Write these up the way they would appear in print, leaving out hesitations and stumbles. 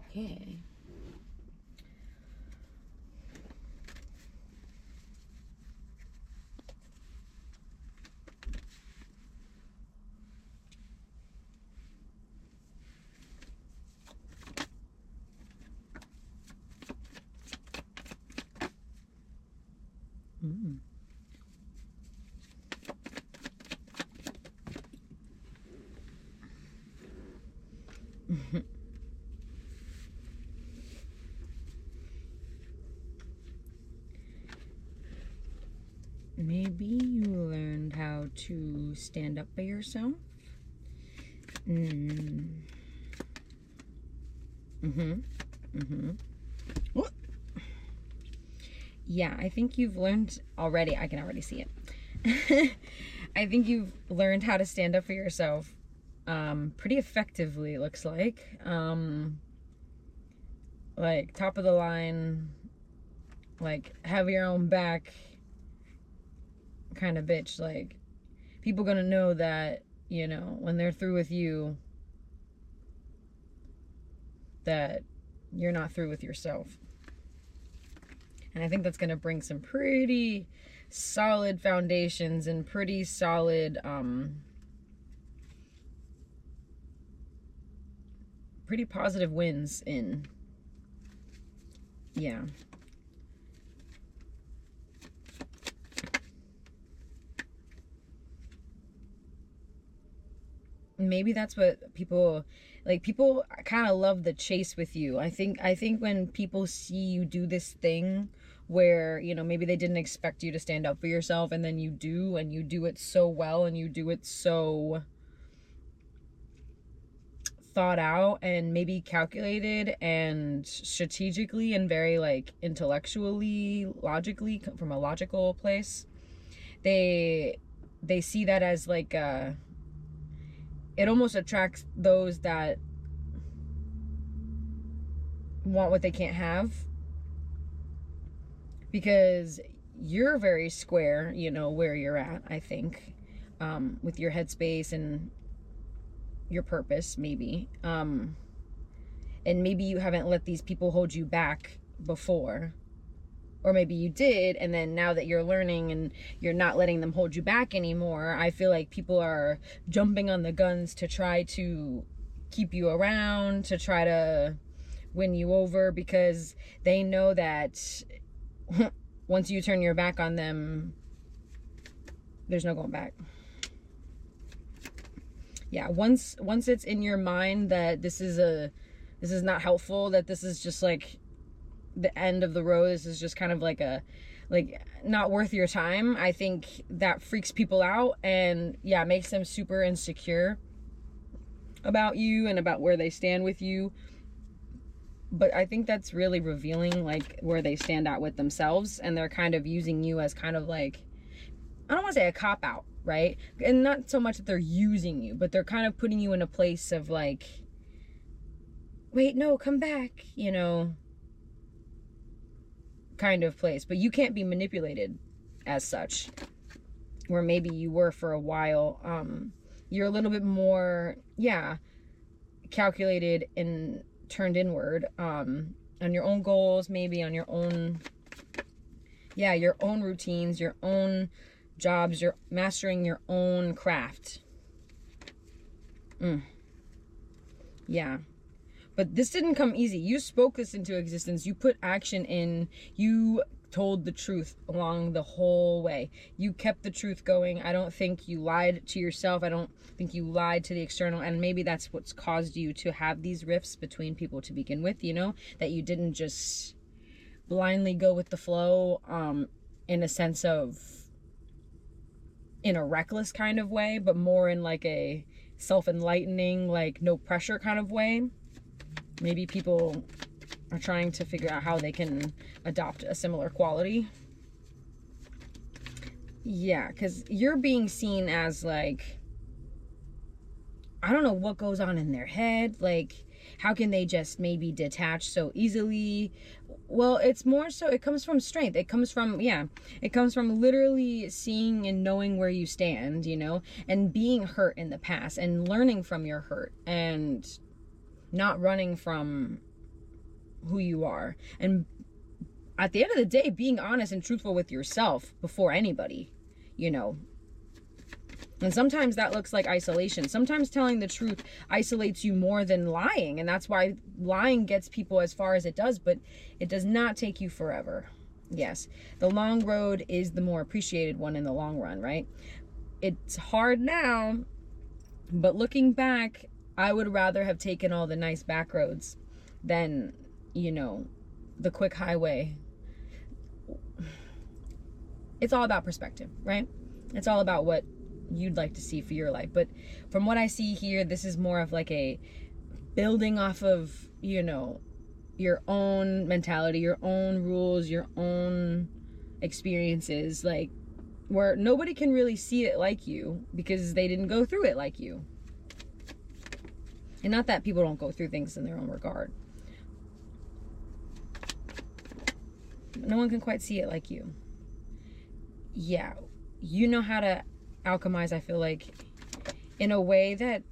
Okay. Mm. Maybe you learned how to stand up for yourself. Mm. What? Yeah, I think you've learned already. I can already see it. I think you've learned how to stand up for yourself pretty effectively, it looks like top of the line, like have your own back kind of bitch. Like, people gonna know that, you know, when they're through with you, that you're not through with yourself. And I think that's gonna bring some pretty solid foundations and pretty solid pretty positive wins in. Yeah. Maybe that's what people like. People kind of love the chase with you. I think when people see you do this thing where, you know, maybe they didn't expect you to stand up for yourself, and then you do, and you do it so well, and you do it so thought out and maybe calculated and strategically and very like intellectually, logically, from a logical place, they see that as like it almost attracts those that want what they can't have, because you're very square, you know, where you're at, I think, with your headspace and your purpose, maybe. And maybe you haven't let these people hold you back before. Or maybe you did, and then now that you're learning and you're not letting them hold you back anymore, I feel like people are jumping on the guns to try to keep you around, to try to win you over, because they know that once you turn your back on them, there's no going back. Yeah, once it's in your mind that this is not helpful, that this is just like the end of the road, this is just kind of like not worth your time, I think that freaks people out, and yeah, makes them super insecure about you and about where they stand with you. But I think that's really revealing, like, where they stand at with themselves, and they're kind of using you as kind of like, I don't want to say a cop out, right? And not so much that they're using you, but they're kind of putting you in a place of like, wait, no, come back, you know, kind of place. But you can't be manipulated as such, where maybe you were for a while. You're a little bit more, yeah, calculated and turned inward, on your own goals, maybe on your own, yeah, your own routines, your own jobs, you're mastering your own craft. Yeah. But this didn't come easy. You spoke this into existence. You put action in. You told the truth along the whole way. You kept the truth going. I don't think you lied to yourself. I don't think you lied to the external. And maybe that's what's caused you to have these rifts between people to begin with, you know, that you didn't just blindly go with the flow, in a sense of, in a reckless kind of way, but more in like a self-enlightening, like no pressure kind of way. Maybe people are trying to figure out how they can adopt a similar quality. Yeah, because you're being seen as like, I don't know what goes on in their head. Like, how can they just maybe detach so easily? Well, it's more so, it comes from strength. It comes from, yeah, it comes from literally seeing and knowing where you stand, you know, and being hurt in the past and learning from your hurt and not running from who you are. And at the end of the day, being honest and truthful with yourself before anybody, you know. And sometimes that looks like isolation. Sometimes telling the truth isolates you more than lying. And that's why lying gets people as far as it does, but it does not take you forever. Yes, the long road is the more appreciated one in the long run, right? It's hard now, but looking back, I would rather have taken all the nice back roads than, you know, the quick highway. It's all about perspective, right? It's all about what you'd like to see for your life. But from what I see here, this is more of like a building off of, you know, your own mentality, your own rules, your own experiences, like where nobody can really see it like you because they didn't go through it like you. And not that people don't go through things in their own regard. No one can quite see it like you. Yeah, you know how to alchemize, I feel like, in a way that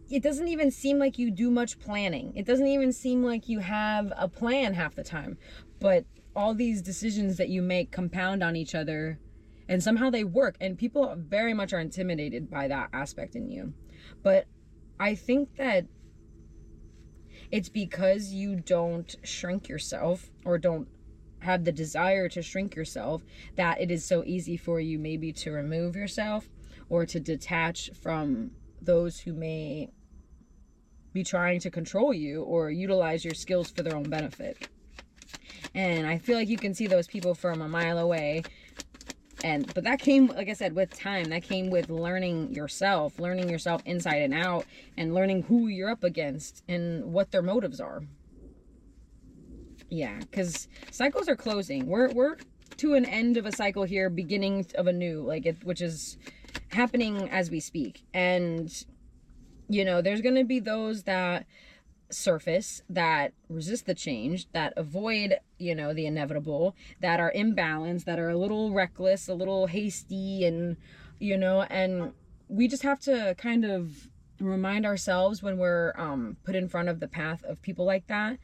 it doesn't even seem like you do much planning. It doesn't even seem like you have a plan half the time. But all these decisions that you make compound on each other, and somehow they work. And people very much are intimidated by that aspect in you. But I think that it's because you don't shrink yourself, or don't have the desire to shrink yourself, that it is so easy for you maybe to remove yourself or to detach from those who may be trying to control you or utilize your skills for their own benefit. And I feel like you can see those people from a mile away. But that came, like I said, with time. That came with learning yourself inside and out, and learning who you're up against and what their motives are. Yeah, because cycles are closing. We're to an end of a cycle here, beginning of a new, which is happening as we speak. And, you know, there's going to be those that surface, that resist the change, that avoid, you know, the inevitable, that are imbalanced, that are a little reckless, a little hasty, and, you know, and we just have to kind of remind ourselves when we're put in front of the path of people like that.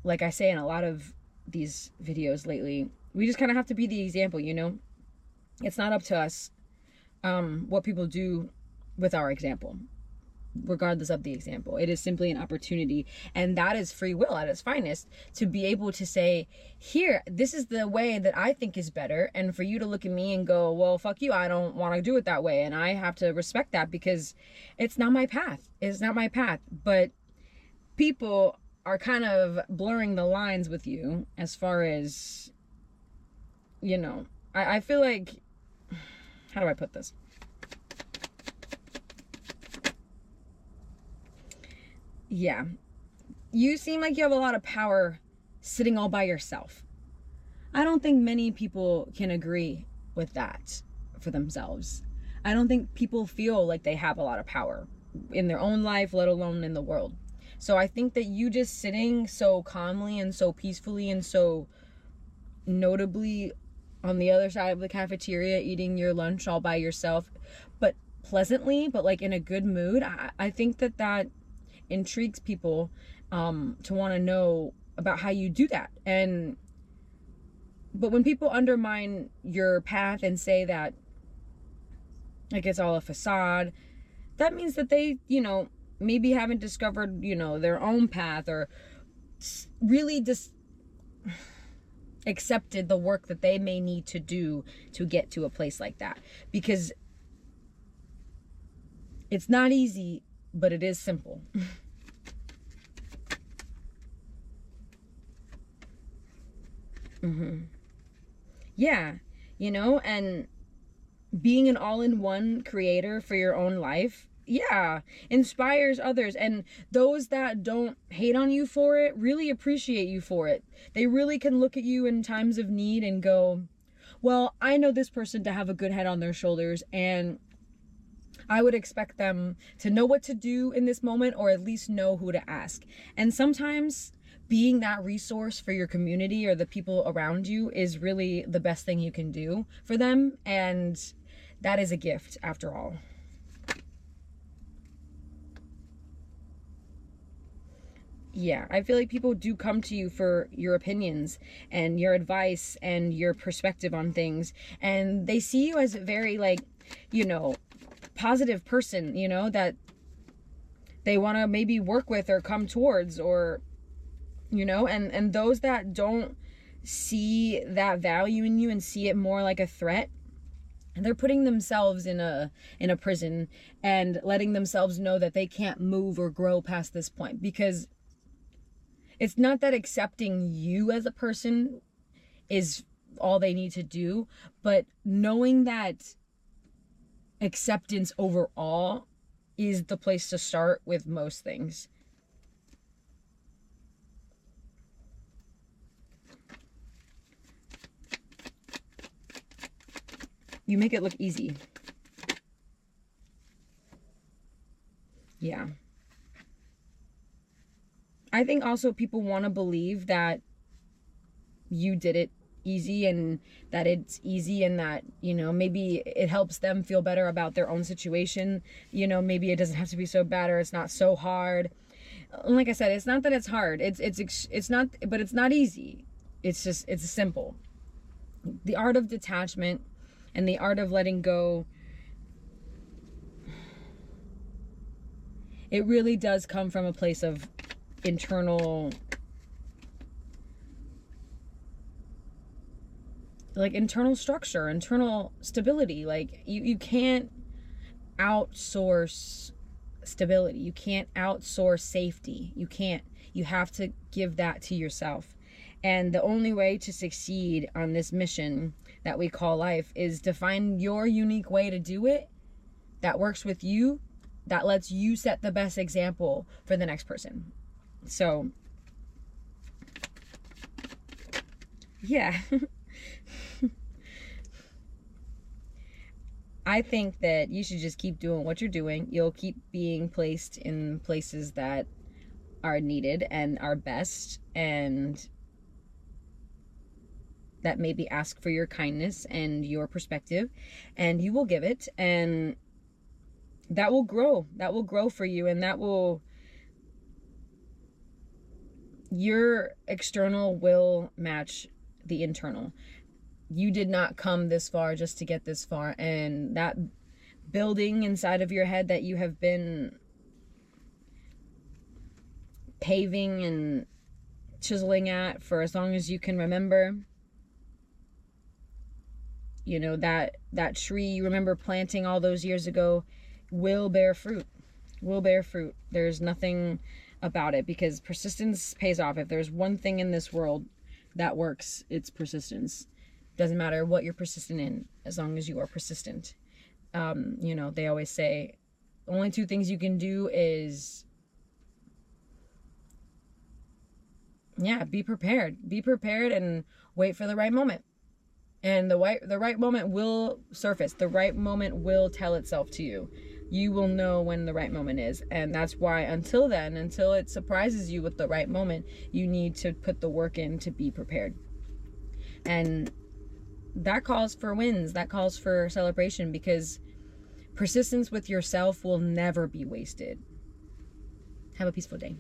Like I say in a lot of these videos lately, we just kind of have to be the example, you know? It's not up to us what people do with our example, regardless of the example. It is simply an opportunity, and that is free will at its finest, to be able to say, here, this is the way that I think is better, and for you to look at me and go, well, fuck you, I don't want to do it that way, and I have to respect that because it's not my path. It's not my path. But people are kind of blurring the lines with you as far as, you know, I feel like, how do I put this? Yeah, you seem like you have a lot of power sitting all by yourself. I don't think many people can agree with that for themselves. I don't think people feel like they have a lot of power in their own life, let alone in the world. So I think that you just sitting so calmly and so peacefully and so notably on the other side of the cafeteria, eating your lunch all by yourself, but pleasantly, but like in a good mood, I think that intrigues people to want to know about how you do that. But when people undermine your path and say that like it's all a facade, that means that they, you know, maybe haven't discovered, you know, their own path, or really just accepted the work that they may need to do to get to a place like that. Because it's not easy, but it is simple. Yeah, you know, and being an all-in-one creator for your own life, yeah, inspires others. And those that don't hate on you for it really appreciate you for it. They really can look at you in times of need and go, well, I know this person to have a good head on their shoulders, and I would expect them to know what to do in this moment, or at least know who to ask. And sometimes being that resource for your community or the people around you is really the best thing you can do for them. And that is a gift after all. Yeah, I feel like people do come to you for your opinions and your advice and your perspective on things. And they see you as a very, like, you know, positive person, you know, that they want to maybe work with or come towards, or, you know, and those that don't see that value in you and see it more like a threat, they're putting themselves in a prison and letting themselves know that they can't move or grow past this point, because it's not that accepting you as a person is all they need to do, but knowing that acceptance overall is the place to start with most things. You make it look easy. Yeah. I think also people want to believe that you did it easy, and that it's easy, and that, you know, maybe it helps them feel better about their own situation. You know, maybe it doesn't have to be so bad, or it's not so hard. Like I said, it's not that it's hard. It's not, but it's not easy. It's just, it's simple. The art of detachment and the art of letting go, it really does come from a place of internal, like, internal structure, internal stability. Like, you can't outsource stability. You can't outsource safety. You have to give that to yourself. And the only way to succeed on this mission that we call life is to find your unique way to do it that works with you, that lets you set the best example for the next person. So, yeah. I think that you should just keep doing what you're doing. You'll keep being placed in places that are needed and are best, and that maybe ask for your kindness and your perspective, and you will give it, and that will grow for you, and your external will match the internal. You did not come this far just to get this far, and that building inside of your head that you have been paving and chiseling at for as long as you can remember, you know, that tree you remember planting all those years ago will bear fruit. There's nothing about it, because persistence pays off. If there's one thing in this world that works, it's persistence. Doesn't matter what you're persistent in, as long as you are persistent. You know, they always say only two things you can do is, be prepared and wait for the right moment. And the right moment will surface. The right moment will tell itself to you. You will know when the right moment is. And that's why until then, until it surprises you with the right moment, you need to put the work in to be prepared. And that calls for wins. That calls for celebration, because persistence with yourself will never be wasted. Have a peaceful day.